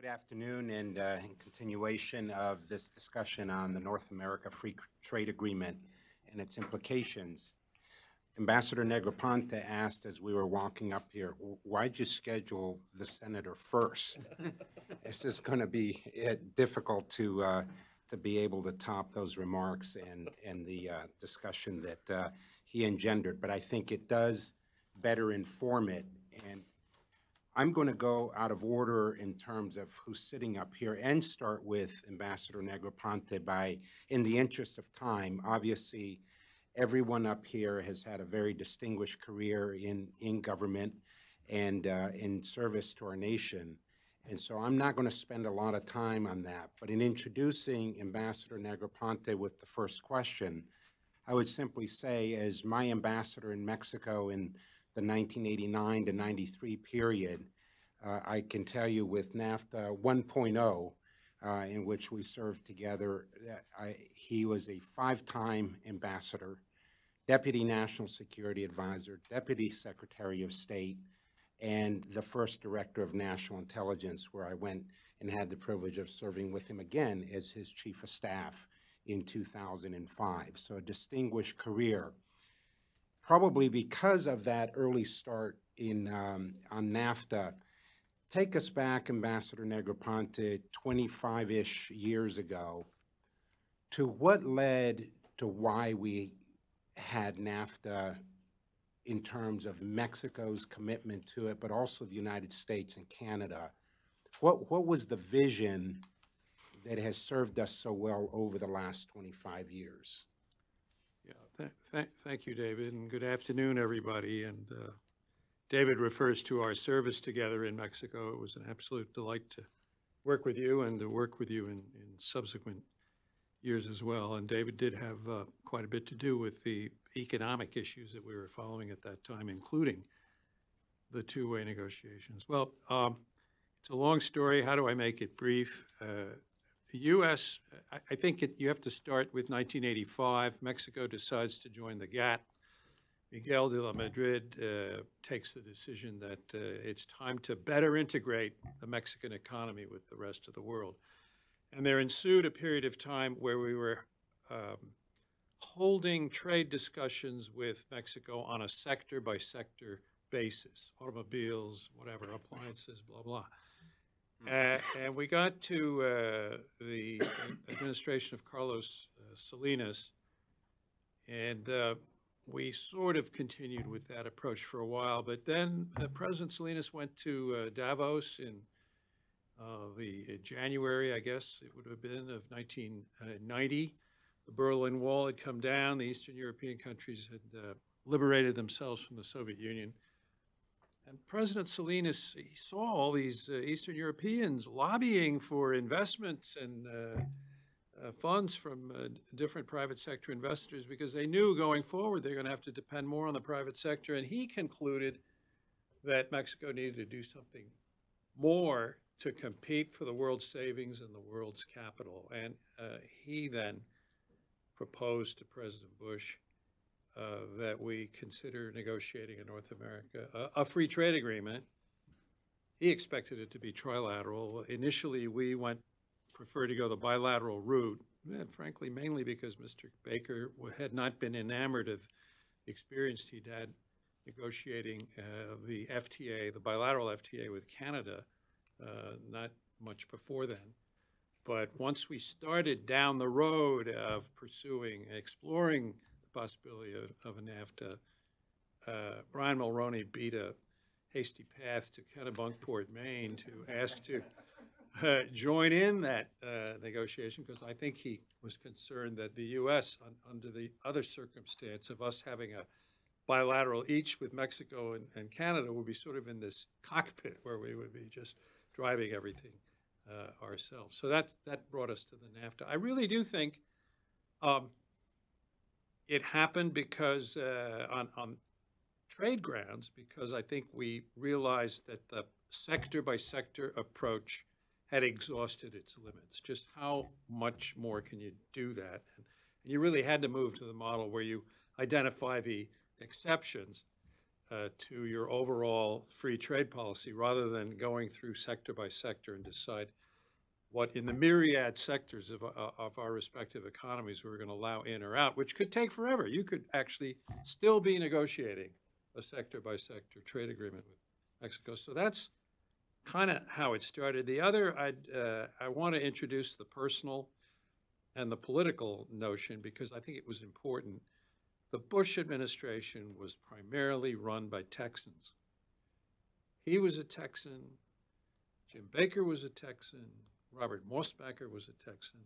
afternoon, and in continuation of this discussion on the North America Free Trade Agreement and its implications, Ambassador Negroponte asked as we were walking up here, why'd you schedule the senator first? This is going to be difficult to be able to top those remarks and the discussion that he engendered, but I think it does better inform it. And I'm going to go out of order in terms of who's sitting up here and start with Ambassador Negroponte in the interest of time. Obviously, everyone up here has had a very distinguished career in government and in service to our nation. And so I'm not going to spend a lot of time on that. But in introducing Ambassador Negroponte with the first question, I would simply say, as my ambassador in Mexico in the 1989 to 93 period, I can tell you with NAFTA 1.0, in which we served together, he was a 5-time ambassador, Deputy National Security Advisor, Deputy Secretary of State, and the first Director of National Intelligence, where I went and had the privilege of serving with him again as his Chief of Staff in 2005. So a distinguished career. Probably because of that early start on NAFTA, take us back, Ambassador Negroponte, 25-ish years ago, to what led to why we had NAFTA in terms of Mexico's commitment to it, but also the United States and Canada. What was the vision that has served us so well over the last 25 years? Yeah, thank you, David, and good afternoon, everybody. And David refers to our service together in Mexico. It was an absolute delight to work with you and to work with you in subsequent years as well. And David did have quite a bit to do with the economic issues that we were following at that time, including the two-way negotiations. Well, it's a long story. How do I make it brief? The U.S., I think you have to start with 1985. Mexico decides to join the GATT. Miguel de la Madrid takes the decision that it's time to better integrate the Mexican economy with the rest of the world. And there ensued a period of time where we were holding trade discussions with Mexico on a sector-by-sector basis, automobiles, whatever, appliances, blah, blah. And we got to the administration of Carlos Salinas, and we sort of continued with that approach for a while. But then President Salinas went to Davos in January, I guess it would have been, of 1990. The Berlin Wall had come down. The Eastern European countries had liberated themselves from the Soviet Union. And President Salinas, he saw all these Eastern Europeans lobbying for investments and funds from different private sector investors because they knew going forward they're going to have to depend more on the private sector. And he concluded that Mexico needed to do something more to compete for the world's savings and the world's capital. And he then proposed to President Bush that we consider negotiating in North America a free trade agreement. He expected it to be trilateral. Initially, we preferred to go the bilateral route, frankly, mainly because Mr. Baker had not been enamored of the experience he'd had negotiating the FTA, the bilateral FTA with Canada, not much before then. But once we started down the road of exploring the possibility of a NAFTA, Brian Mulroney beat a hasty path to Kennebunkport, Maine, to ask to join in that negotiation, because I think he was concerned that the U.S., under the other circumstance of us having a bilateral each with Mexico and Canada, would be sort of in this cockpit where we would be just driving everything ourselves. So that brought us to the NAFTA. I really do think it happened because on trade grounds, because I think we realized that the sector-by-sector approach had exhausted its limits. Just how much more can you do that? And you really had to move to the model where you identify the exceptions to your overall free trade policy, rather than going through sector by sector and decide what in the myriad sectors of our respective economies we're going to allow in or out, which could take forever. You could actually still be negotiating a sector by sector trade agreement with Mexico. So that's kind of how it started. The other, I want to introduce the personal and the political notion because I think it was important. The Bush administration was primarily run by Texans. He was a Texan. Jim Baker was a Texan. Robert Mosbacher was a Texan.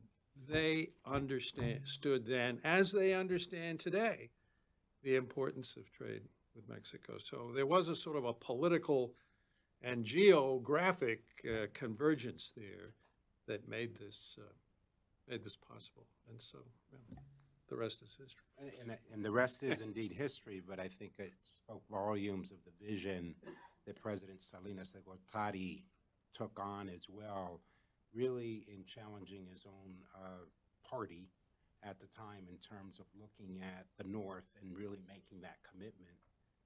They understood then, as they understand today, the importance of trade with Mexico. So there was a sort of a political and geographic convergence there that made this possible. And so the rest is history. And the rest is indeed history, but I think it spoke volumes of the vision that President Salinas de Gortari took on as well, really in challenging his own party at the time in terms of looking at the North and really making that commitment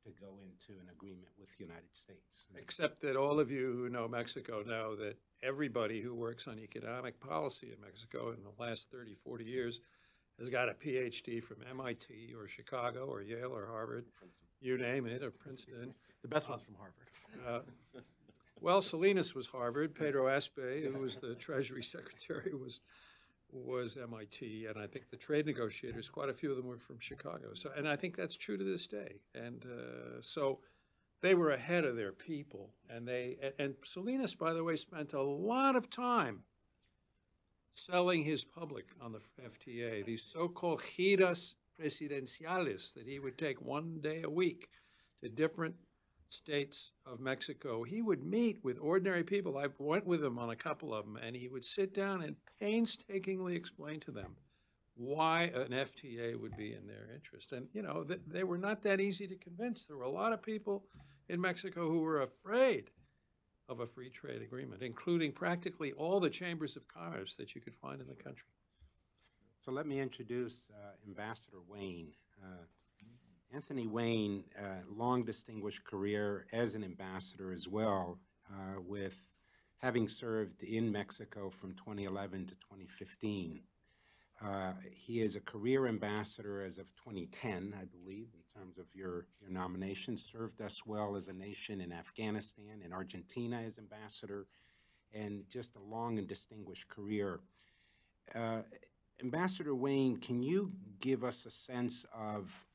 to go into an agreement with the United States. Except that all of you who know Mexico know that everybody who works on economic policy in Mexico in the last 30, 40 years has got a PhD from MIT or Chicago or Yale or Harvard, you name it, or Princeton. The best one's from Harvard. Well, Salinas was Harvard. Pedro Aspe, who was the Treasury Secretary, was MIT, and I think the trade negotiators, quite a few of them were from Chicago. So, and I think that's true to this day. And so they were ahead of their people. And Salinas, by the way, spent a lot of time selling his public on the FTA, these so-called giras presidenciales that he would take one day a week to different states of Mexico. He would meet with ordinary people. I went with him on a couple of them, and he would sit down and painstakingly explain to them why an FTA would be in their interest. And, you know, they were not that easy to convince. There were a lot of people in Mexico who were afraid of a free trade agreement, including practically all the chambers of commerce that you could find in the country. So let me introduce Ambassador Wayne. Anthony Wayne, long distinguished career as an ambassador as well, with having served in Mexico from 2011 to 2015. He is a career ambassador as of 2010, I believe, in terms of your nomination. Served us well as a nation in Afghanistan and Argentina as ambassador, and just a long and distinguished career. Ambassador Wayne, can you give us a sense of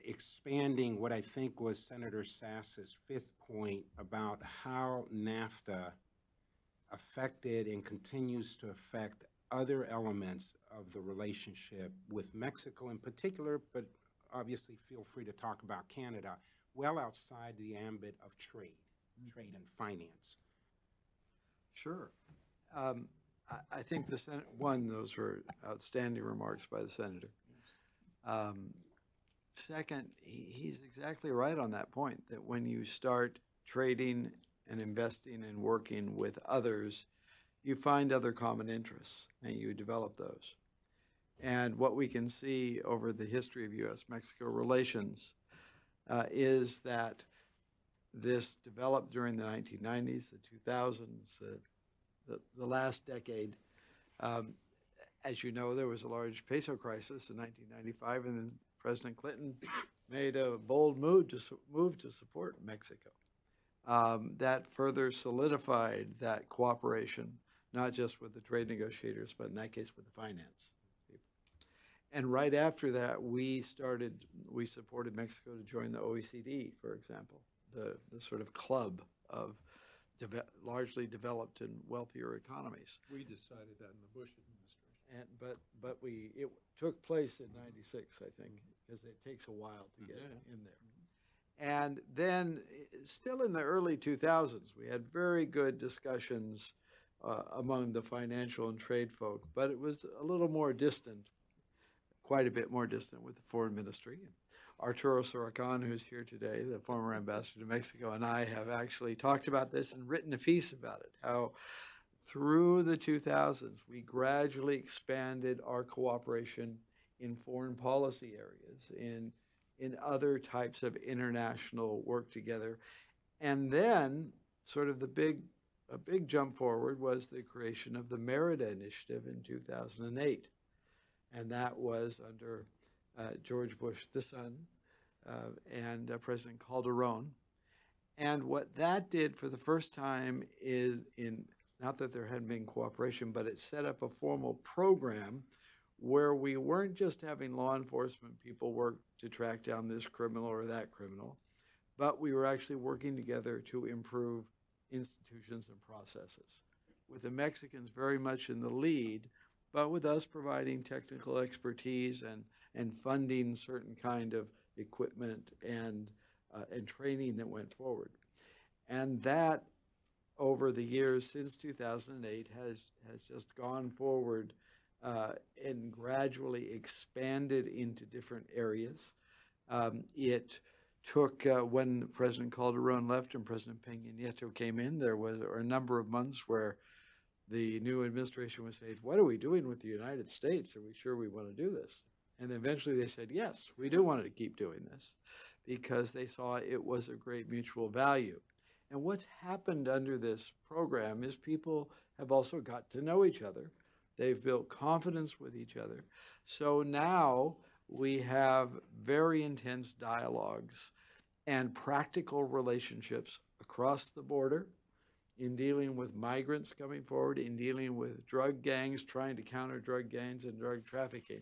expanding what I think was Senator Sass's fifth point about how NAFTA affected and continues to affect other elements of the relationship with Mexico in particular, but obviously feel free to talk about Canada, well outside the ambit of trade and finance. Sure. I think the Senate, those were outstanding remarks by the Senator. Second, he's exactly right on that point, that when you start trading and investing and working with others, you find other common interests and you develop those. And what we can see over the history of U.S.-Mexico relations is that this developed during the 1990s, the 2000s, the last decade. As you know, there was a large peso crisis in 1995, and then President Clinton made a bold move to support Mexico. That further solidified that cooperation, not just with the trade negotiators, but in that case with the finance people. And right after that, we supported Mexico to join the OECD, for example, the sort of club of largely developed and wealthier economies. We decided that in the Bush administration. But it took place in '96, I think, because it takes a while to get in there. And then, still in the early 2000s, we had very good discussions among the financial and trade folk, but it was a little more distant, quite a bit more distant with the foreign ministry. Arturo Sorocan, who's here today, the former ambassador to Mexico, and I have actually talked about this and written a piece about it, how through the 2000s, we gradually expanded our cooperation in foreign policy areas, in in other types of international work together. And then sort of a big jump forward was the creation of the Merida Initiative in 2008. And that was under George Bush, the son, and President Calderon. And what that did for the first time is not that there hadn't been cooperation, but it set up a formal program where we weren't just having law enforcement people work to track down this criminal or that criminal, but we were actually working together to improve institutions and processes, with the Mexicans very much in the lead, but with us providing technical expertise and funding certain kind of equipment and training that went forward. And that, over the years since 2008, has just gone forward and gradually expanded into different areas. It took, when President Calderon left and President Peña Nieto came in, there was a number of months where the new administration was saying, what are we doing with the United States? Are we sure we want to do this? And eventually they said, yes, we do want to keep doing this, because they saw it was a great mutual value. And what's happened under this program is people have also got to know each other. They've built confidence with each other. So now we have very intense dialogues and practical relationships across the border in dealing with migrants coming forward, in dealing with drug gangs, trying to counter drug gangs and drug trafficking.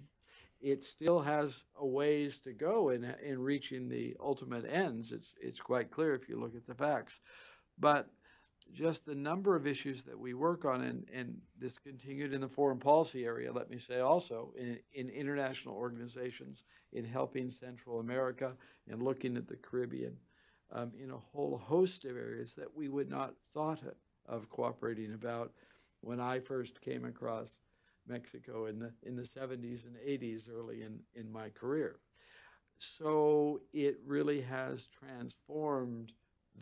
It still has a ways to go in reaching the ultimate ends. It's quite clear if you look at the facts. But just the number of issues that we work on, and this continued in the foreign policy area, let me say also, in international organizations, in helping Central America and looking at the Caribbean, in a whole host of areas that we would not thought of cooperating about when I first came across Mexico in the 70s and 80s, early in my career. So it really has transformed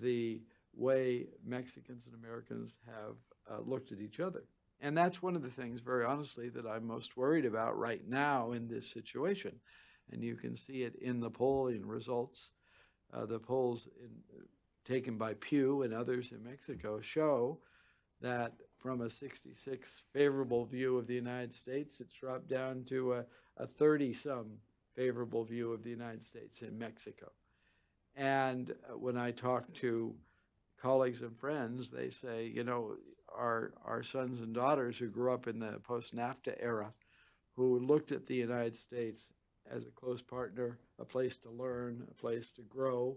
the way Mexicans and Americans have looked at each other. And that's one of the things, very honestly, that I'm most worried about right now in this situation. And you can see it in the polling results. The polls taken by Pew and others in Mexico show that from a 66 favorable view of the United States, it's dropped down to a 30-some favorable view of the United States in Mexico. And when I talk to colleagues and friends, they say, you know, our sons and daughters who grew up in the post-NAFTA era, who looked at the United States as a close partner, a place to learn, a place to grow,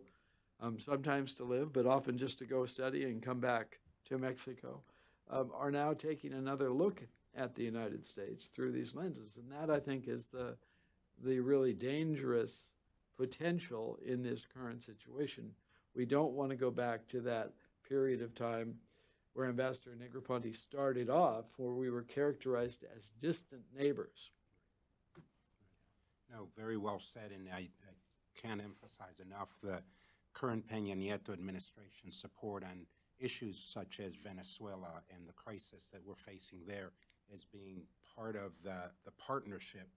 sometimes to live, but often just to go study and come back to Mexico, are now taking another look at the United States through these lenses. And that, I think, is the really dangerous potential in this current situation. We don't want to go back to that period of time where Ambassador Negroponte started off, where we were characterized as distant neighbors. No, very well said, and I can't emphasize enough the current Peña Nieto administration's support on issues such as Venezuela and the crisis that we're facing there as being part of the partnership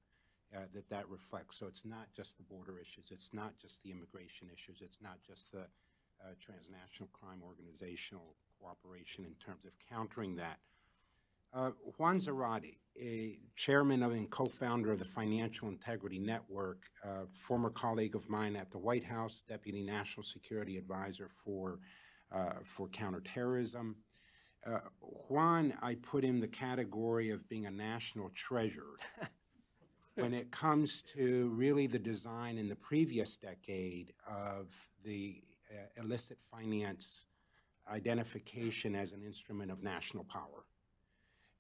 that reflects. So it's not just the border issues, it's not just the immigration issues, it's not just the transnational crime organizational cooperation in terms of countering that. Juan Zarate, a chairman of and co-founder of the Financial Integrity Network, former colleague of mine at the White House, Deputy National Security Advisor for counterterrorism. Juan, I put in the category of being a national treasure when it comes to really the design in the previous decade of the illicit finance identification as an instrument of national power.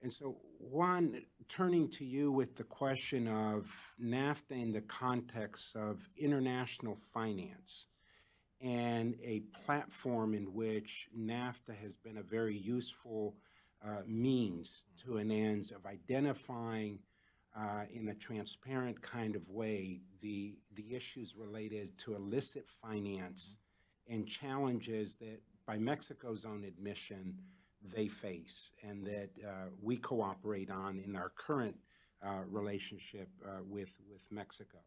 And so, Juan, turning to you with the question of NAFTA in the context of international finance and a platform in which NAFTA has been a very useful means to an end of identifying in a transparent kind of way the issues related to illicit finance and challenges that, by Mexico's own admission, they face and that we cooperate on in our current relationship with Mexico.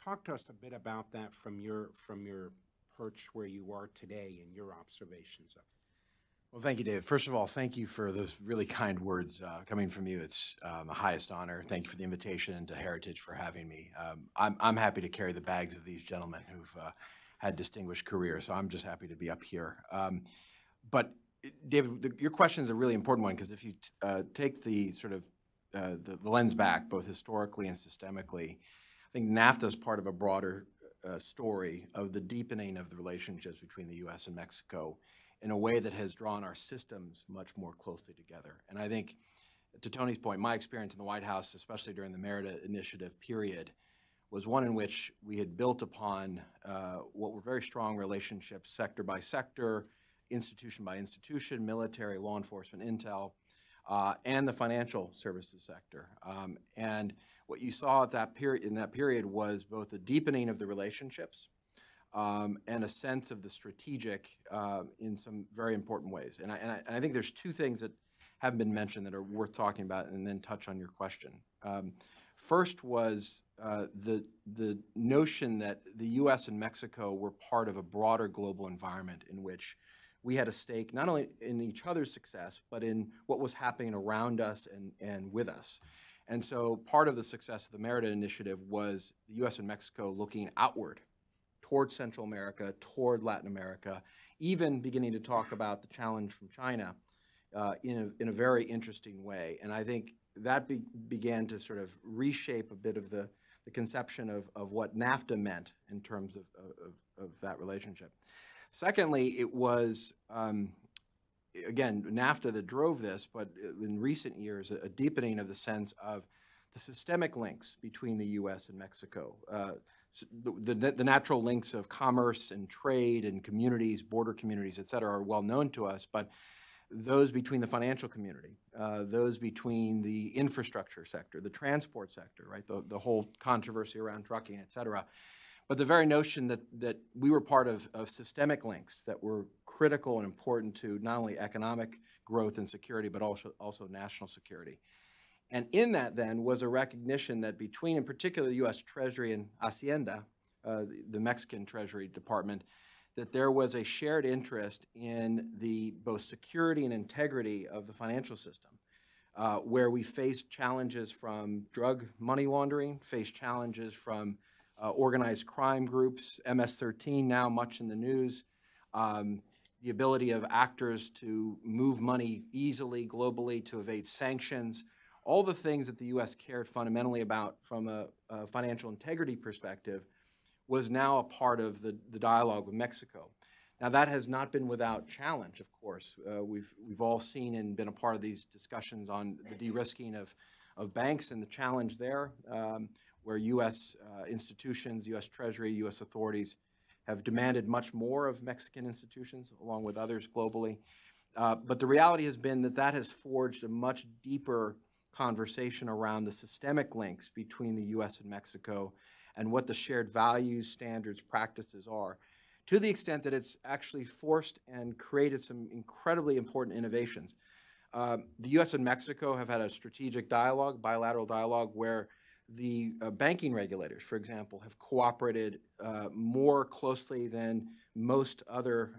Talk to us a bit about that from your perch where you are today and your observations of it. Well, thank you, David. First of all, thank you for those really kind words coming from you. It's the highest honor. Thank you for the invitation, and to Heritage for having me. I'm happy to carry the bags of these gentlemen who've had distinguished careers, so I'm just happy to be up here. But David, your question is a really important one, because if you take the sort of the lens back, both historically and systemically, I think NAFTA is part of a broader story of the deepening of the relationships between the U.S. and Mexico in a way that has drawn our systems much more closely together. And I think, to Tony's point, my experience in the White House, especially during the Merida Initiative period, was one in which we had built upon what were very strong relationships, sector by sector, institution by institution, military, law enforcement, intel, and the financial services sector. And what you saw at that in that period was both a deepening of the relationships and a sense of the strategic in some very important ways. And I think there's two things that haven't been mentioned that are worth talking about, and then touch on your question. First was the notion that the U.S. and Mexico were part of a broader global environment in which we had a stake not only in each other's success, but in what was happening around us and with us. And so part of the success of the Merida Initiative was the U.S. and Mexico looking outward toward Central America, toward Latin America, even beginning to talk about the challenge from China in a very interesting way. And I think that began to sort of reshape a bit of the conception of what NAFTA meant in terms of that relationship. Secondly, it was, again, NAFTA that drove this, but in recent years, a deepening of the sense of the systemic links between the U.S. and Mexico. The natural links of commerce and trade and communities, border communities, et cetera, are well known to us, but those between the financial community, those between the infrastructure sector, the transport sector, right, the whole controversy around trucking, et cetera. But the very notion that we were part of systemic links that were critical and important to not only economic growth and security, but also national security. And in that then was a recognition that between, in particular, the U.S. Treasury and Hacienda, the Mexican Treasury Department, that there was a shared interest in the both security and integrity of the financial system, where we faced challenges from drug money laundering, faced challenges from organized crime groups, MS-13 now much in the news, the ability of actors to move money easily globally to evade sanctions, all the things that the U.S. cared fundamentally about from a financial integrity perspective was now a part of the dialogue with Mexico. Now, that has not been without challenge, of course. We've all seen and been a part of these discussions on the de-risking of banks and the challenge there, where U.S. institutions, U.S. Treasury, U.S. authorities have demanded much more of Mexican institutions, along with others globally. But the reality has been that has forged a much deeper conversation around the systemic links between the U.S. and Mexico and what the shared values, standards, practices are, to the extent that it's actually forced and created some incredibly important innovations. The U.S. and Mexico have had a strategic dialogue, bilateral dialogue, where the banking regulators, for example, have cooperated more closely than most other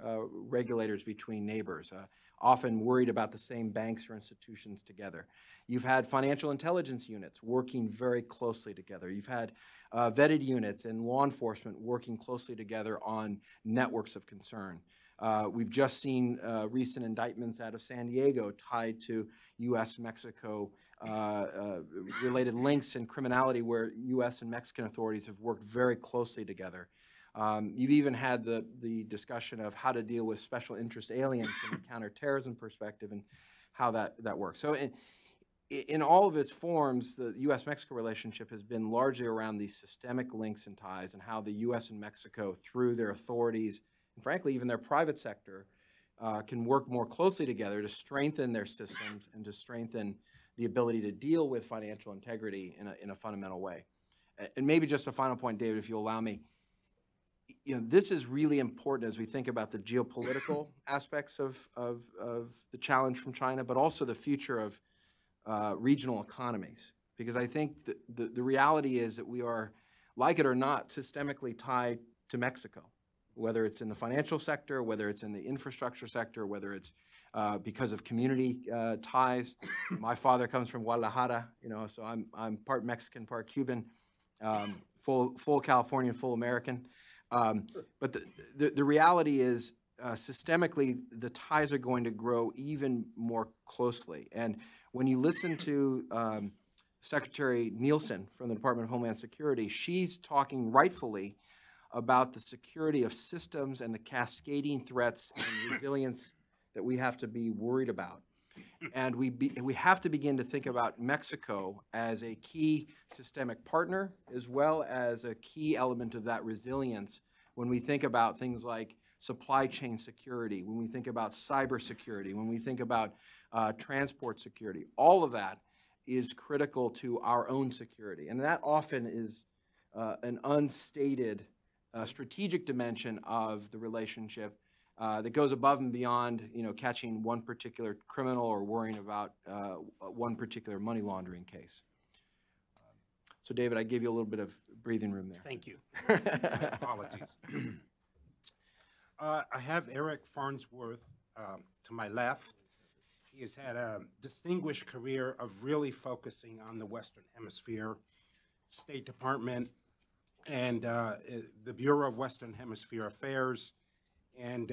regulators between neighbors, often worried about the same banks or institutions together. You've had financial intelligence units working very closely together. You've had vetted units and law enforcement working closely together on networks of concern. We've just seen recent indictments out of San Diego tied to U.S.-Mexico related links and criminality, where U.S. and Mexican authorities have worked very closely together. You've even had the discussion of how to deal with special interest aliens from a counterterrorism perspective and how that works. So in all of its forms, the U.S.-Mexico relationship has been largely around these systemic links and ties, and how the U.S. and Mexico, through their authorities, and frankly, even their private sector, can work more closely together to strengthen their systems and to strengthen the ability to deal with financial integrity in a fundamental way. And maybe just a final point, David, if you'll allow me. This is really important as we think about the geopolitical aspects of the challenge from China, but also the future of regional economies, because I think the reality is that we are, like it or not, systemically tied to Mexico, whether it's in the financial sector, whether it's in the infrastructure sector, whether it's because of community ties. My father comes from Guadalajara, so I'm part Mexican, part Cuban, full Californian, full American. But the reality is, systemically, the ties are going to grow even more closely. And when you listen to Secretary Nielsen from the Department of Homeland Security, she's talking rightfully about the security of systems and the cascading threats and resilience that we have to be worried about. And we have to begin to think about Mexico as a key systemic partner, as well as a key element of that resilience when we think about things like supply chain security, when we think about cybersecurity, when we think about transport security. All of that is critical to our own security. And that often is an unstated strategic dimension of the relationship that goes above and beyond, catching one particular criminal or worrying about one particular money laundering case. So, David, I gave you a little bit of breathing room there. Thank you. My apologies. I have Eric Farnsworth to my left. He has had a distinguished career of really focusing on the Western Hemisphere, State Department, and the Bureau of Western Hemisphere Affairs, and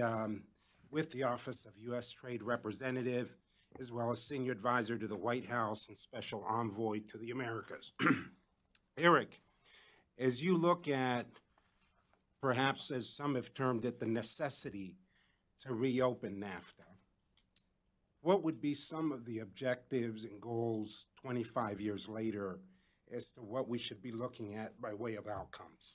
with the Office of U.S. Trade Representative, as well as Senior Advisor to the White House and Special Envoy to the Americas. Eric, as you look at, perhaps as some have termed it, the necessity to reopen NAFTA, what would be some of the objectives and goals 25 years later as to what we should be looking at by way of outcomes?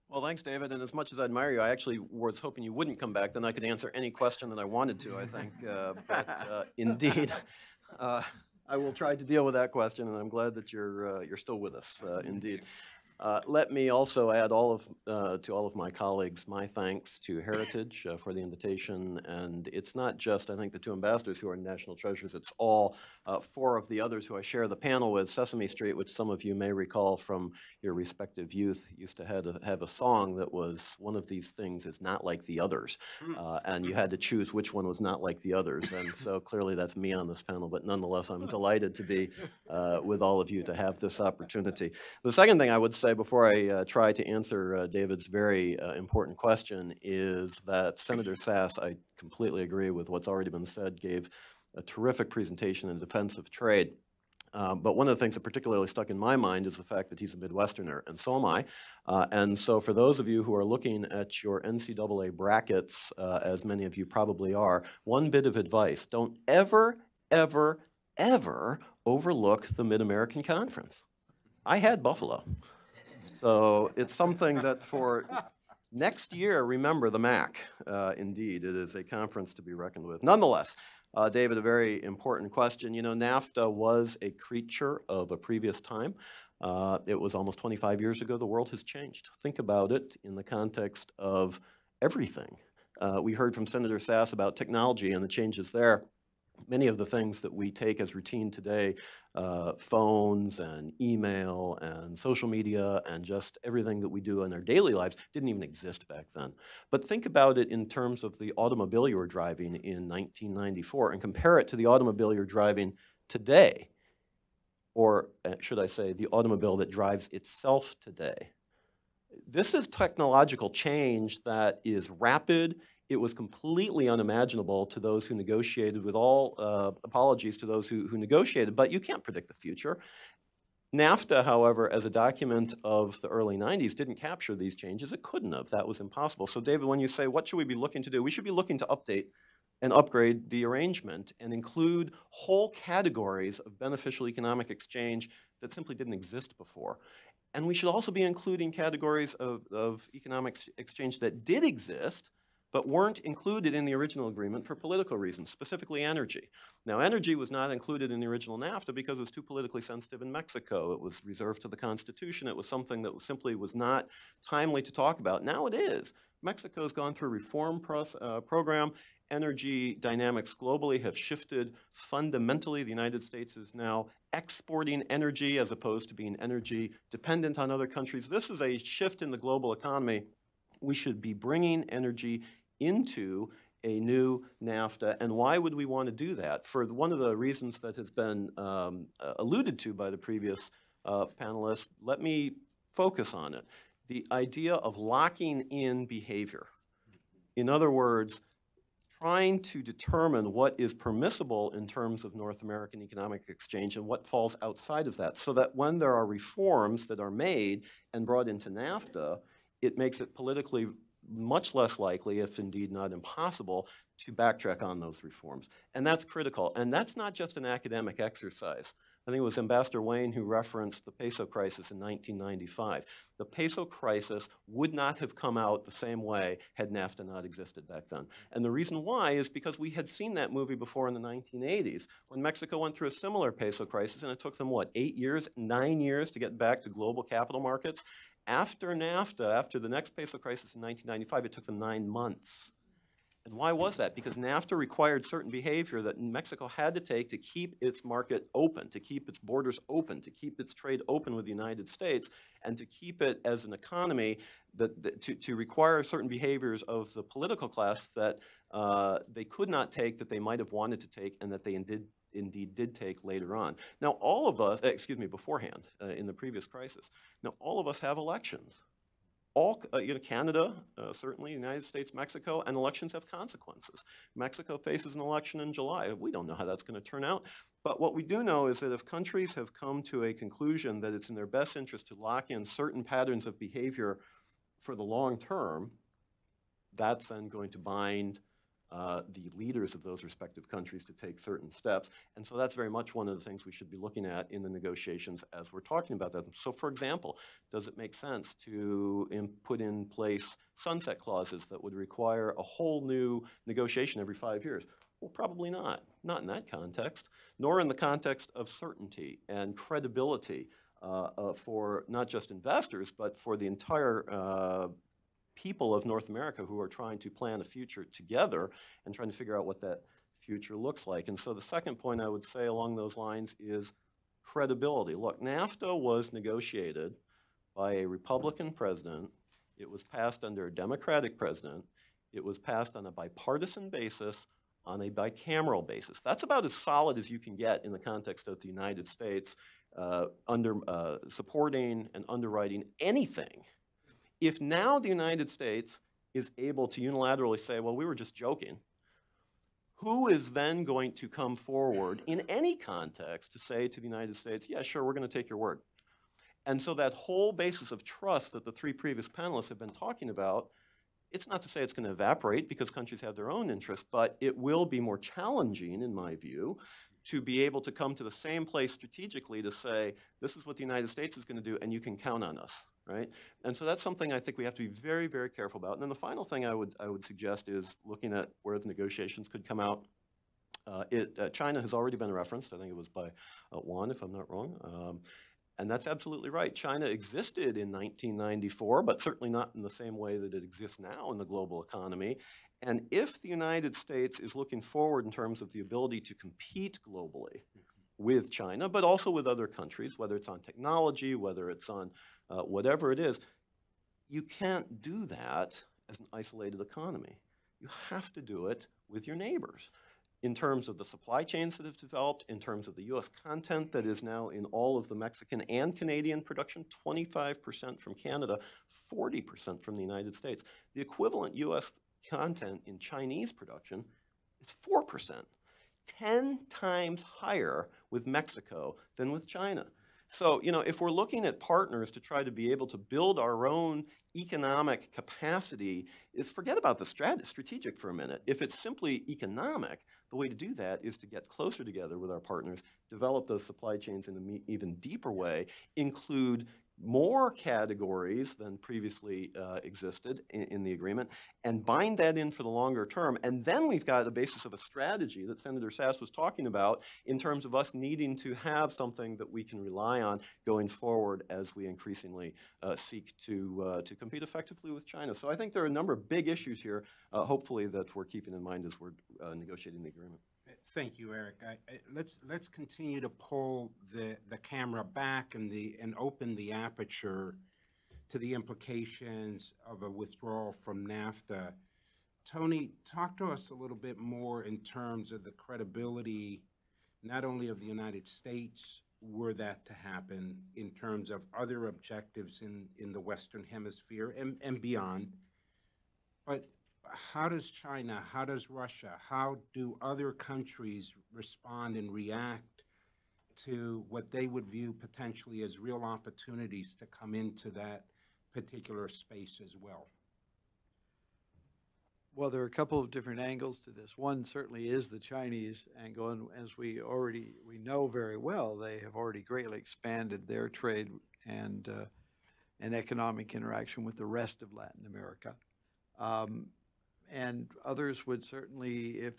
Well, thanks, David. And as much as I admire you, I actually was hoping you wouldn't come back. Then I could answer any question that I wanted to, I think. But indeed, I will try to deal with that question, and I'm glad that you're still with us, indeed. Let me also add to all of my colleagues my thanks to Heritage for the invitation. And it's not just, I think, the two ambassadors who are national treasures. It's all four of the others who I share the panel with. Sesame Street, which some of you may recall from your respective youth, used to have a song that was, one of these things is not like the others. And you had to choose which one was not like the others. And so clearly that's me on this panel. But nonetheless, I'm delighted to be with all of you to have this opportunity. The second thing I would say before I try to answer David's very important question is that Senator Sass, I completely agree with what's already been said, gave a terrific presentation in defense of trade. But one of the things that particularly stuck in my mind is the fact that he's a Midwesterner, and so am I. And so for those of you who are looking at your NCAA brackets, as many of you probably are, one bit of advice: don't ever, ever, ever overlook the Mid-American Conference. I had Buffalo. So it's something that for next year, remember the MAC. Indeed, it is a conference to be reckoned with. Nonetheless, David, a very important question. You know, NAFTA was a creature of a previous time. It was almost 25 years ago. The world has changed. Think about it in the context of everything. We heard from Senator Sass about technology and the changes there. Many of the things that we take as routine today, phones and email and social media and just everything that we do in our daily lives, didn't even exist back then. But think about it in terms of the automobile you were driving in 1994 and compare it to the automobile you're driving today, or should I say the automobile that drives itself today. This is technological change that is rapid. It was completely unimaginable to those who negotiated, with all apologies to those who negotiated, but you can't predict the future. NAFTA, however, as a document of the early 90s, didn't capture these changes. It couldn't have. That was impossible. So, David, when you say, what should we be looking to do? We should be looking to update and upgrade the arrangement and include whole categories of beneficial economic exchange that simply didn't exist before. And we should also be including categories of economic exchange that did exist, but weren't included in the original agreement for political reasons, specifically energy. Now, energy was not included in the original NAFTA because it was too politically sensitive in Mexico. It was reserved to the Constitution. It was something that simply was not timely to talk about. Now it is. Mexico's gone through a reform program. energy dynamics globally have shifted fundamentally. The United States is now exporting energy as opposed to being energy dependent on other countries. This is a shift in the global economy. We should be bringing energy into a new NAFTA. And why would we want to do that? For one of the reasons that has been alluded to by the previous panelists, let me focus on it. The idea of locking in behavior. In other words, trying to determine what is permissible in terms of North American economic exchange and what falls outside of that, so that when there are reforms that are made and brought into NAFTA, it makes it politically much less likely, if indeed not impossible, to backtrack on those reforms. And that's critical. And that's not just an academic exercise. I think it was Ambassador Wayne who referenced the peso crisis in 1995. The peso crisis would not have come out the same way had NAFTA not existed back then. And the reason why is because we had seen that movie before in the 1980s, when Mexico went through a similar peso crisis, and it took them, what, 8 years, 9 years to get back to global capital markets? After NAFTA, after the next peso crisis in 1995, it took them 9 months. And why was that? Because NAFTA required certain behavior that Mexico had to take to keep its market open, to keep its borders open, to keep its trade open with the United States, and to keep it as an economy, to require certain behaviors of the political class that they could not take, that they might have wanted to take, and that they indeed did take later on. Now, all of us, beforehand, in the previous crisis, now all of us have elections. Canada, certainly, United States, Mexico, and elections have consequences. Mexico faces an election in July. We don't know how that's going to turn out. But what we do know is that if countries have come to a conclusion that it's in their best interest to lock in certain patterns of behavior for the long term, that's then going to bind the leaders of those respective countries to take certain steps. And so that's very much one of the things we should be looking at in the negotiations as we're talking about that. So for example, does it make sense to put in place sunset clauses that would require a whole new negotiation every 5 years? Well, probably not. Not in that context, nor in the context of certainty and credibility for not just investors, but for the entire people of North America who are trying to plan a future together and trying to figure out what that future looks like. And so the second point I would say along those lines is credibility. Look, NAFTA was negotiated by a Republican president. It was passed under a Democratic president. It was passed on a bipartisan basis, on a bicameral basis. That's about as solid as you can get in the context of the United States supporting and underwriting anything. If now the United States is able to unilaterally say, well, we were just joking, who is then going to come forward in any context to say to the United States, yeah, sure, we're going to take your word? And so that whole basis of trust that the three previous panelists have been talking about, it's not to say it's going to evaporate because countries have their own interests, but it will be more challenging, in my view, to be able to come to the same place strategically to say, this is what the United States is going to do, and you can count on us. Right? And so that's something I think we have to be very, very careful about. And then the final thing I would suggest is looking at where the negotiations could come out. China has already been referenced. I think it was by Juan, if I'm not wrong. And that's absolutely right. China existed in 1994, but certainly not in the same way that it exists now in the global economy. And if the United States is looking forward in terms of the ability to compete globally with China, but also with other countries, whether it's on technology, whether it's on whatever it is, you can't do that as an isolated economy. You have to do it with your neighbors in terms of the supply chains that have developed, in terms of the U.S. content that is now in all of the Mexican and Canadian production, 25% from Canada, 40% from the United States. The equivalent U.S. content in Chinese production is 4%, 10 times higher with Mexico than with China. So, if we're looking at partners to try to be able to build our own economic capacity, forget about the strategic for a minute. If it's simply economic, the way to do that is to get closer together with our partners, develop those supply chains in an even deeper way, include more categories than previously existed in the agreement and bind that in for the longer term. And then we've got the basis of a strategy that Senator Sass was talking about in terms of us needing to have something that we can rely on going forward as we increasingly seek to compete effectively with China. So I think there are a number of big issues here, hopefully, that we're keeping in mind as we're negotiating the agreement. Thank you, Eric. Let's continue to pull the camera back and open the aperture to the implications of a withdrawal from NAFTA. Tony, talk to us a little bit more in terms of the credibility, not only of the United States, were that to happen, in terms of other objectives in the Western Hemisphere and beyond, but how does China, how does Russia, how do other countries respond and react to what they would view potentially as real opportunities to come into that particular space as well? Well, there are a couple of different angles to this. One certainly is the Chinese angle, and as we know very well, they have already greatly expanded their trade and economic interaction with the rest of Latin America. And others would certainly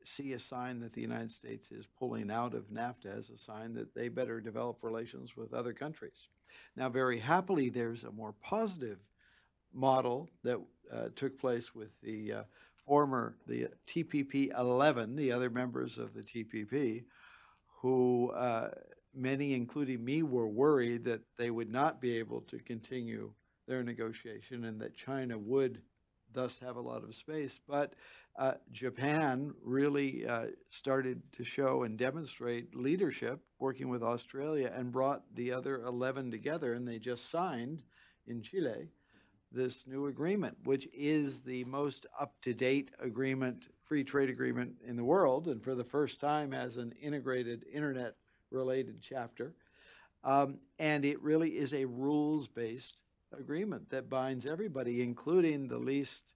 see a sign that the United States is pulling out of NAFTA as a sign that they better develop relations with other countries. Now, very happily, there's a more positive model that took place with the TPP 11, the other members of the TPP, who many, including me, were worried that they would not be able to continue their negotiation and that China would thus have a lot of space. But Japan really started to show and demonstrate leadership working with Australia and brought the other 11 together, and they just signed in Chile this new agreement, which is the most up-to-date agreement, free trade agreement in the world, and for the first time has an integrated internet-related chapter. And it really is a rules-based agreement that binds everybody, including the least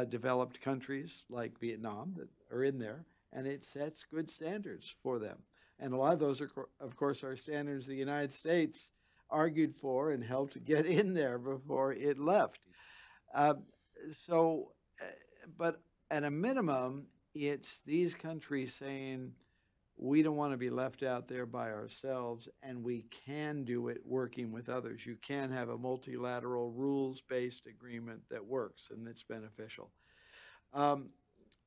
developed countries like Vietnam that are in there, and it sets good standards for them. And a lot of those, of course, are standards the United States argued for and helped get in there before it left. But at a minimum, it's these countries saying, we don't want to be left out there by ourselves, and we can do it working with others. You can have a multilateral rules-based agreement that works and that's beneficial.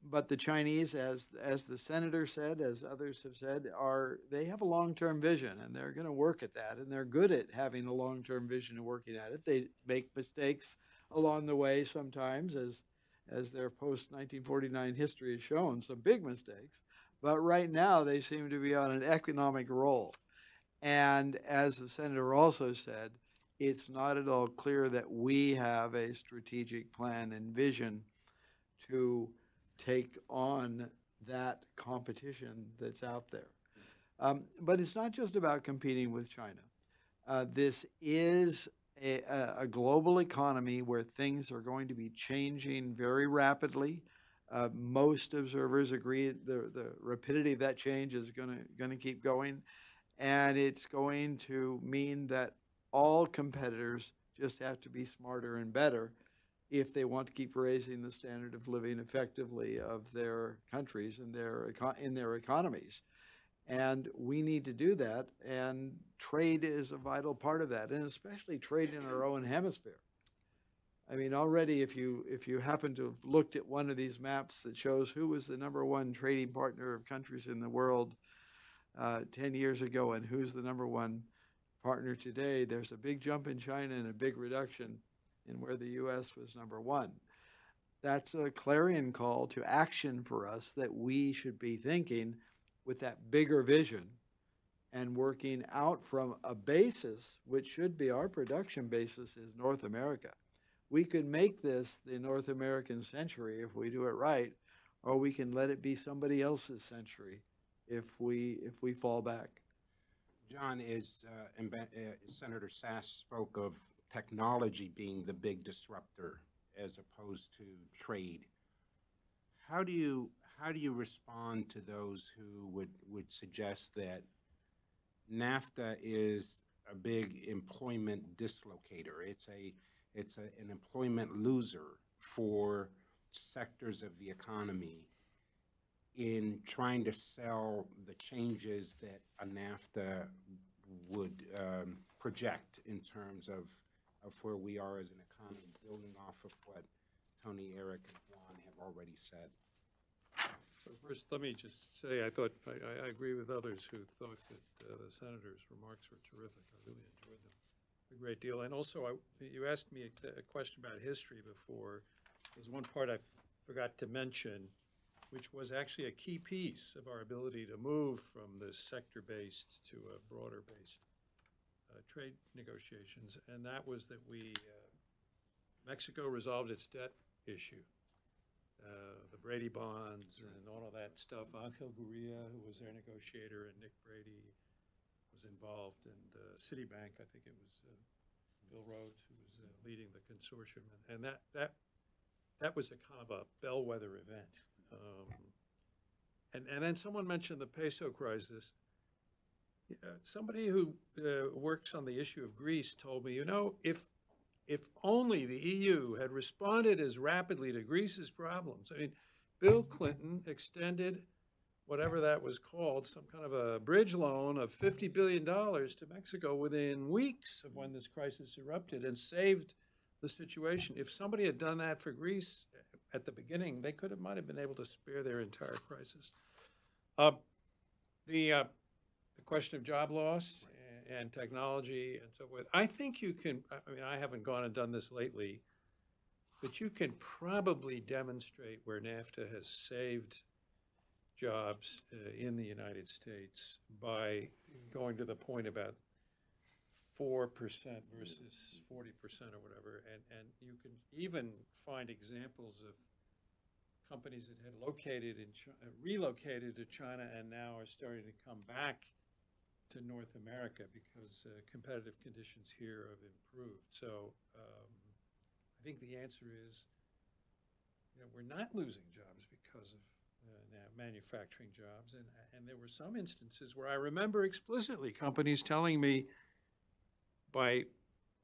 But the Chinese, as the senator said, as others have said, they have a long-term vision, and they're going to work at that, and they're good at having a long-term vision and working at it. They make mistakes along the way sometimes, as their post-1949 history has shown, some big mistakes. But right now, they seem to be on an economic roll. And as the senator also said, it's not at all clear that we have a strategic plan and vision to take on that competition that's out there. But it's not just about competing with China. This is a global economy where things are going to be changing very rapidly. Most observers agree the rapidity of that change is going to keep going, and it's going to mean that all competitors just have to be smarter and better if they want to keep raising the standard of living effectively of their countries and in their economies. And we need to do that, and trade is a vital part of that, and especially trade in our own hemisphere. I mean, already if you happen to have looked at one of these maps that shows who was the #1 trading partner of countries in the world 10 years ago and who's the #1 partner today, there's a big jump in China and a big reduction in where the U.S. was #1. That's a clarion call to action for us that we should be thinking with that bigger vision and working out from a basis, which should be our production basis is North America. We could make this the North American century if we do it right, or we can let it be somebody else's century if we fall back. John, Senator Sass spoke of technology being the big disruptor as opposed to trade. How do you respond to those who would suggest that NAFTA is a big employment dislocator. It's an employment loser for sectors of the economy in trying to sell the changes that a NAFTA would project in terms of where we are as an economy, building off of what Tony, Eric, and Juan have already said. So first, let me just say, I agree with others who thought that the senator's remarks were terrific. I really enjoyed them a great deal. And also, you asked me a question about history before. There's one part I forgot to mention, which was actually a key piece of our ability to move from this sector-based to a broader-based trade negotiations, and that was that Mexico resolved its debt issue. The Brady bonds and all of that stuff. Angel Gurria, who was their negotiator, and Nick Brady was involved, and Citibank, I think it was Bill Rhodes, who was leading the consortium, and that was a kind of a bellwether event. And then someone mentioned the peso crisis. Somebody who works on the issue of Greece told me, you know, if only the EU had responded as rapidly to Greece's problems. I mean, Bill Clinton extended whatever that was called, some kind of a bridge loan of $50 billion to Mexico within weeks of when this crisis erupted and saved the situation. If somebody had done that for Greece at the beginning, they might have been able to spare their entire crisis. The question of job loss and technology and so forth, I think you can, I mean, I haven't gone and done this lately, but you can probably demonstrate where NAFTA has saved jobs in the United States by going to the point about 4% versus 40% or whatever, and you can even find examples of companies that had relocated to China and now are starting to come back to North America because competitive conditions here have improved. So I think the answer is, you know, we're not losing jobs because of manufacturing jobs, and there were some instances where I remember explicitly companies telling me, by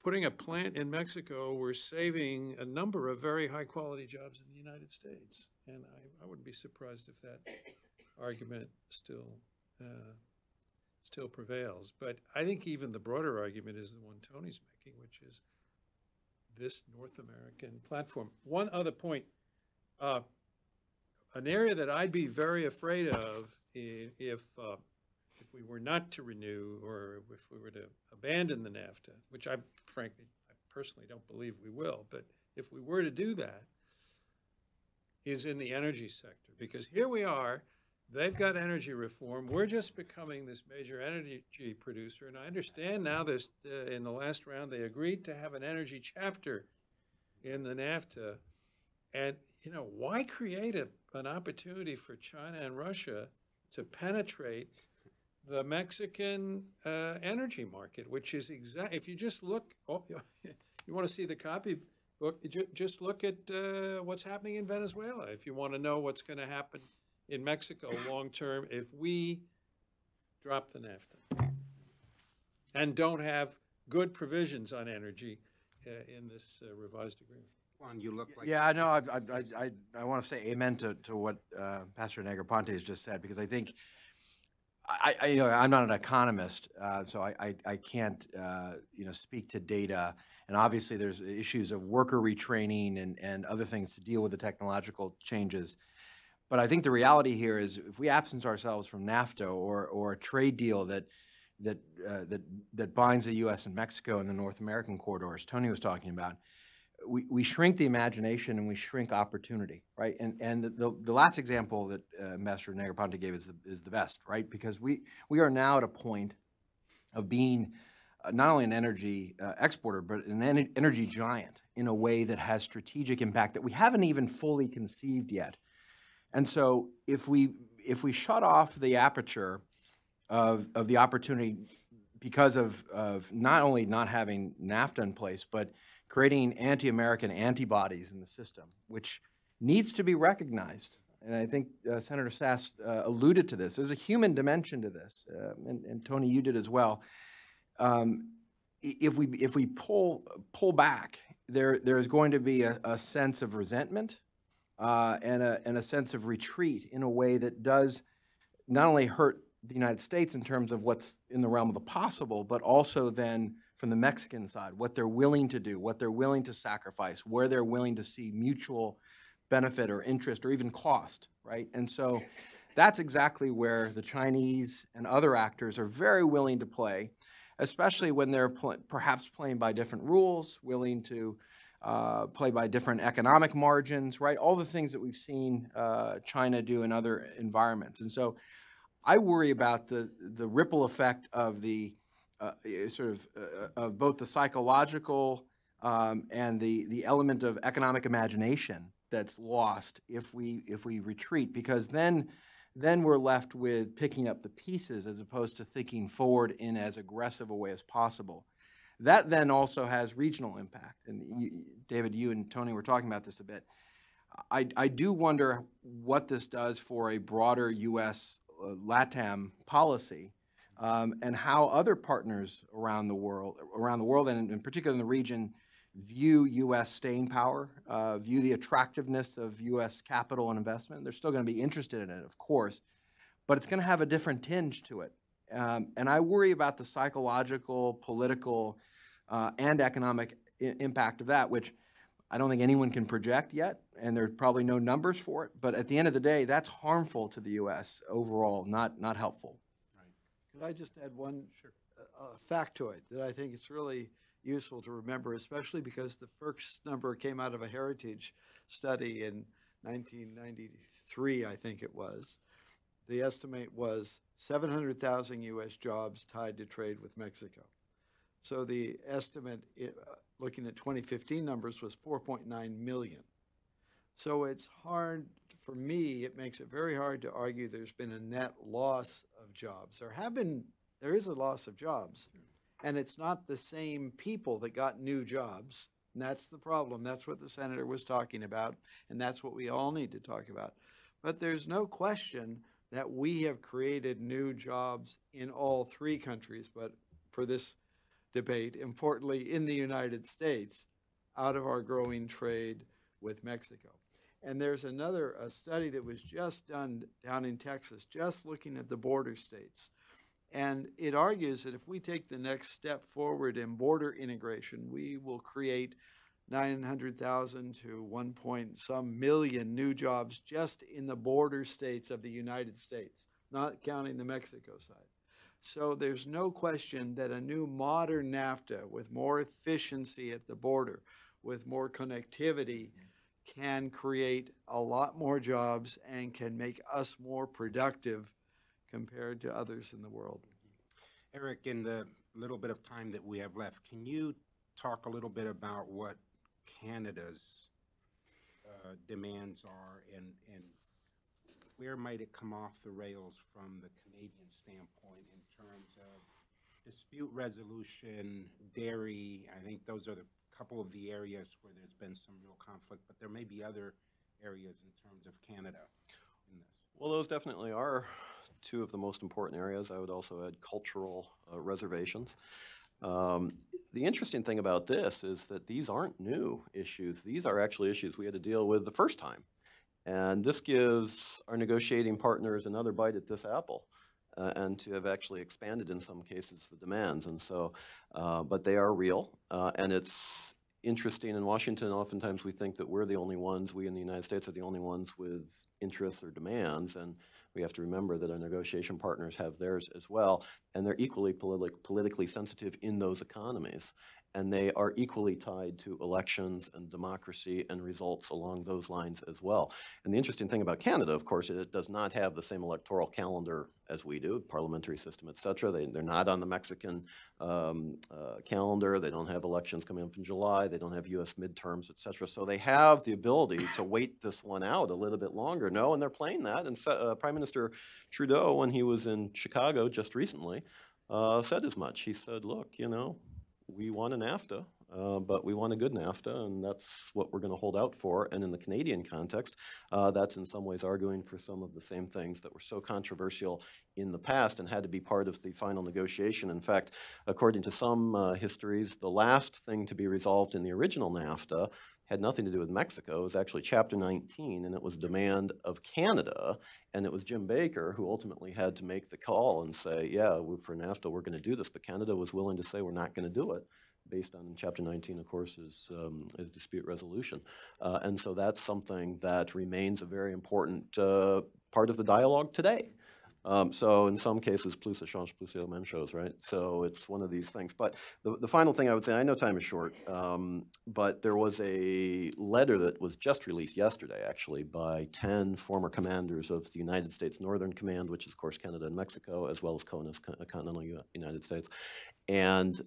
putting a plant in Mexico, we're saving a number of very high-quality jobs in the United States. And I wouldn't be surprised if that argument still prevails. But I think even the broader argument is the one Tony's making, which is this North American platform. One other point, an area that I'd be very afraid of if we were not to renew or if we were to abandon the NAFTA, which I personally don't believe we will, but if we were to do that, is in the energy sector. Because here we are, they've got energy reform, we're just becoming this major energy producer, and I understand now this, in the last round, they agreed to have an energy chapter in the NAFTA, and you know, why create an opportunity for China and Russia to penetrate the Mexican energy market, which is if you just look, you want to see the copybook, just look at what's happening in Venezuela. If you want to know what's going to happen in Mexico long-term if we drop the NAFTA and don't have good provisions on energy in this revised agreement. Juan, you look like... Yeah, I know. I want to say amen to what Pastor Negroponte has just said, because I think, you know, I'm not an economist, so I can't, you know, speak to data. And obviously there's issues of worker retraining and other things to deal with the technological changes. But I think the reality here is if we absence ourselves from NAFTA or a trade deal that binds the U.S. and Mexico and the North American corridors Tony was talking about, we shrink the imagination and we shrink opportunity, right? And the last example that Ambassador Negroponte gave is the best, right? Because we are now at a point of being not only an energy exporter, but an energy giant in a way that has strategic impact that we haven't even fully conceived yet. And so if we shut off the aperture of the opportunity because of not only not having NAFTA in place, but creating anti-American antibodies in the system, which needs to be recognized. And I think Senator Sass alluded to this. There's a human dimension to this, and Tony, you did as well. if we pull back, there's going to be a sense of resentment and a sense of retreat in a way that does not only hurt the United States in terms of what's in the realm of the possible, but also then from the Mexican side, what they're willing to do, what they're willing to sacrifice, where they're willing to see mutual benefit or interest or even cost, right? And so that's exactly where the Chinese and other actors are very willing to play, especially when they're perhaps playing by different rules, willing to play by different economic margins, right? All the things that we've seen China do in other environments. And so I worry about the ripple effect of the of both the psychological and the element of economic imagination that's lost if we retreat, because then we're left with picking up the pieces as opposed to thinking forward in as aggressive a way as possible. That then also has regional impact. And David, you and Tony were talking about this a bit. I do wonder what this does for a broader U.S. LATAM policy, and how other partners around the world, and in particular in the region, view U.S. staying power, view the attractiveness of U.S. capital and investment. They're still going to be interested in it, of course, but it's going to have a different tinge to it. And I worry about the psychological, political, and economic impact of that, which I don't think anyone can project yet, and there's probably no numbers for it. But at the end of the day, that's harmful to the U.S. overall, not helpful. Could I just add one fact to it that I think it's really useful to remember, especially because the first number came out of a heritage study in 1993, I think it was. The estimate was 700,000 U.S. jobs tied to trade with Mexico. So the estimate, looking at 2015 numbers, was 4.9 million. So it's hard, for me, it makes it very hard to argue there's been a net loss of jobs. There is a loss of jobs, and it's not the same people that got new jobs. And that's the problem. That's what the senator was talking about, and that's what we all need to talk about. But there's no question that we have created new jobs in all three countries, but for this debate, importantly, in the United States, out of our growing trade with Mexico. And there's another study that was just done down in Texas, just looking at the border states. And it argues that if we take the next step forward in border integration, we will create 900,000 to 1 million new jobs just in the border states of the United States, not counting the Mexico side. So there's no question that a new modern NAFTA with more efficiency at the border, with more connectivity, can create a lot more jobs and can make us more productive compared to others in the world. Eric, in the little bit of time that we have left, can you talk a little bit about what Canada's demands are, and where might it come off the rails from the Canadian standpoint in terms of dispute resolution, dairy? I think those are the couple of the areas where there's been some real conflict, but there may be other areas in terms of Canada in this. Well, those definitely are two of the most important areas. I would also add cultural reservations. The interesting thing about this is that these aren't new issues. These are actually issues we had to deal with the first time. And this gives our negotiating partners another bite at this apple, and to have actually expanded in some cases the demands. And so, but they are real, and it's interesting. In Washington, oftentimes we think that we're the only ones, we in the United States are the only ones with interests or demands, and we have to remember that our negotiation partners have theirs as well, and they're equally politically sensitive in those economies. And they are equally tied to elections and democracy and results along those lines as well. And the interesting thing about Canada, of course, is it does not have the same electoral calendar as we do, parliamentary system, et cetera. They're not on the Mexican calendar. They don't have elections coming up in July. They don't have U.S. midterms, et cetera. So they have the ability to wait this one out a little bit longer. No, and they're playing that. And Prime Minister Trudeau, when he was in Chicago just recently, said as much. He said, look, you know, we want a NAFTA, but we want a good NAFTA, and that's what we're going to hold out for. And in the Canadian context, that's in some ways arguing for some of the same things that were so controversial in the past and had to be part of the final negotiation. In fact, according to some histories, the last thing to be resolved in the original NAFTA had nothing to do with Mexico. It was actually Chapter 19, and it was demand of Canada. And it was Jim Baker who ultimately had to make the call and say, yeah, for NAFTA, we're going to do this. But Canada was willing to say, we're not going to do it, based on Chapter 19, of course, is dispute resolution. And so that's something that remains a very important part of the dialogue today. So in some cases, plus ça change, plus c'est la même chose, right? So it's one of these things. But the final thing I would say, I know time is short, but there was a letter that was just released yesterday, actually, by 10 former commanders of the United States Northern Command, which is, of course, Canada and Mexico, as well as CONUS, Continental United States, and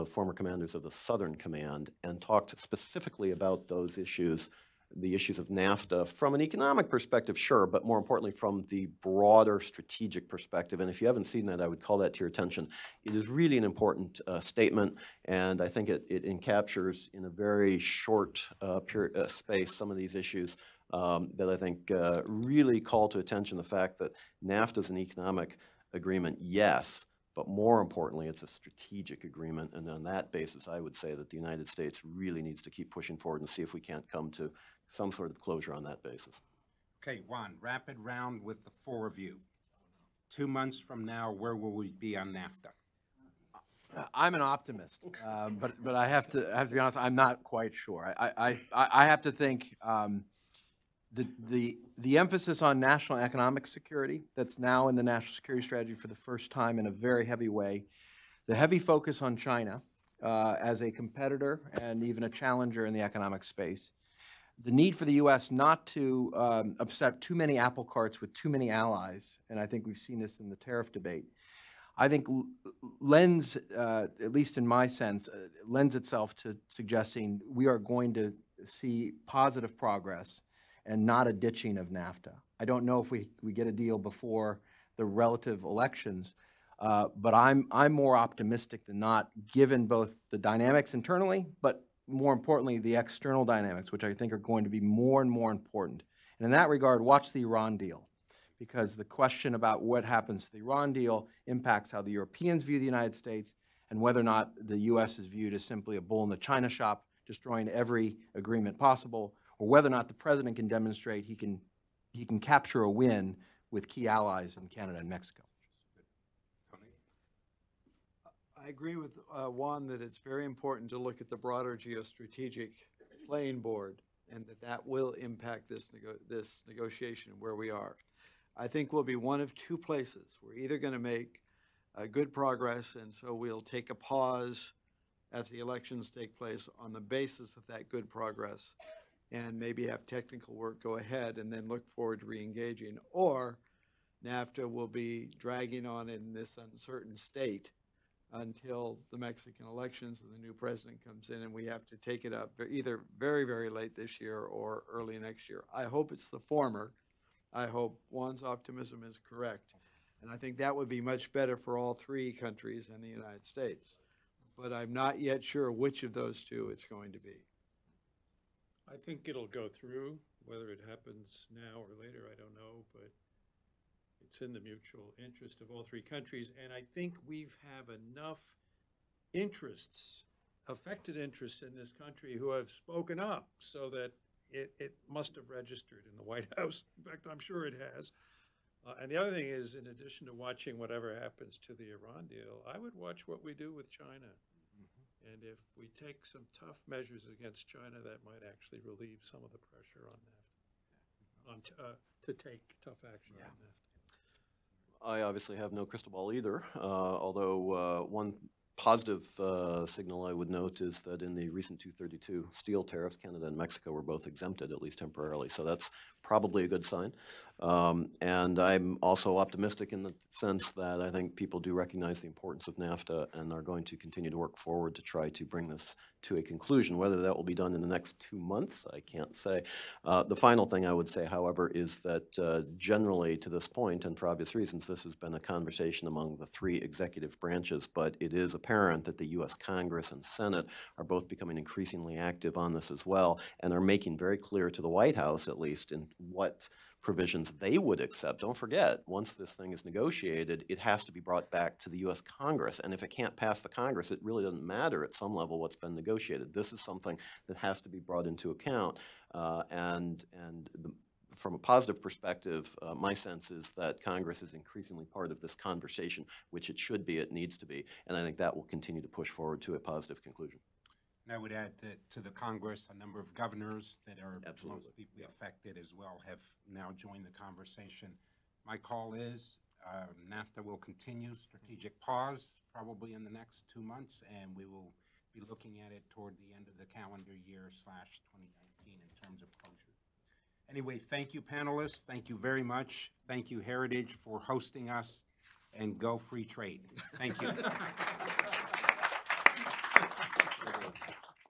former commanders of the Southern Command, and talked specifically about those issues, the issues of NAFTA from an economic perspective, sure, but more importantly from the broader strategic perspective. And if you haven't seen that, I would call that to your attention. It is really an important statement, and I think it encaptures in a very short space some of these issues that I think really call to attention the fact that NAFTA is an economic agreement, yes, but more importantly, it's a strategic agreement. And on that basis, I would say that the United States really needs to keep pushing forward and see if we can't come to some sort of closure on that basis. Okay, Juan, rapid round with the four of you. 2 months from now, where will we be on NAFTA? I'm an optimist, but I have to be honest. I'm not quite sure. I have to think the emphasis on national economic security that's now in the national security strategy for the first time in a very heavy way. The heavy focus on China as a competitor and even a challenger in the economic space. The need for the U.S. not to upset too many apple carts with too many allies, and I think we've seen this in the tariff debate, I think lends, at least in my sense, lends itself to suggesting we are going to see positive progress and not a ditching of NAFTA. I don't know if we get a deal before the relative elections, but I'm more optimistic than not, given both the dynamics internally, but more importantly, the external dynamics, which I think are going to be more and more important. And in that regard, watch the Iran deal, because the question about what happens to the Iran deal impacts how the Europeans view the United States and whether or not the U.S. is viewed as simply a bull in the China shop, destroying every agreement possible, or whether or not the president can demonstrate he can capture a win with key allies in Canada and Mexico. I agree with Juan that it's very important to look at the broader geostrategic playing board, and that will impact this negotiation where we are. I think we'll be one of two places. We're either going to make good progress, and so we'll take a pause as the elections take place on the basis of that good progress, and maybe have technical work go ahead and then look forward to re-engaging. Or NAFTA will be dragging on in this uncertain state until the Mexican elections and the new president comes in, and we have to take it up either very, very late this year or early next year. I hope it's the former. I hope Juan's optimism is correct. And I think that would be much better for all three countries and the United States. But I'm not yet sure which of those two it's going to be. I think it'll go through. Whether it happens now or later, I don't know, but it's in the mutual interest of all three countries. And I think we have enough interests, affected interests in this country who have spoken up so that it must have registered in the White House. In fact, I'm sure it has. And the other thing is, in addition to watching whatever happens to the Iran deal, I would watch what we do with China. And if we take some tough measures against China, that might actually relieve some of the pressure on NAFTA, to take tough action on NAFTA. I obviously have no crystal ball either, although one positive signal I would note is that in the recent 232 steel tariffs, Canada and Mexico were both exempted, at least temporarily. So that's probably a good sign. And I'm also optimistic in the sense that I think people do recognize the importance of NAFTA and are going to continue to work forward to try to bring this to a conclusion. Whether that will be done in the next 2 months, I can't say. The final thing I would say, however, is that generally to this point, and for obvious reasons, this has been a conversation among the three executive branches, but it is a apparent that the U.S. Congress and Senate are both becoming increasingly active on this as well, and are making very clear to the White House, at least, in what provisions they would accept. Don't forget, once this thing is negotiated, it has to be brought back to the U.S. Congress, and if it can't pass the Congress, it really doesn't matter at some level what's been negotiated. This is something that has to be brought into account, from a positive perspective, my sense is that Congress is increasingly part of this conversation, which it should be, it needs to be, and I think that will continue to push forward to a positive conclusion. And I would add that to the Congress, a number of governors that are Absolutely. most deeply affected as well have now joined the conversation. My call is NAFTA will continue strategic pause probably in the next 2 months, and we will be looking at it toward the end of the calendar year / 2019 in terms of closure. Anyway, thank you, panelists. Thank you very much. Thank you, Heritage, for hosting us, and go free trade. Thank you.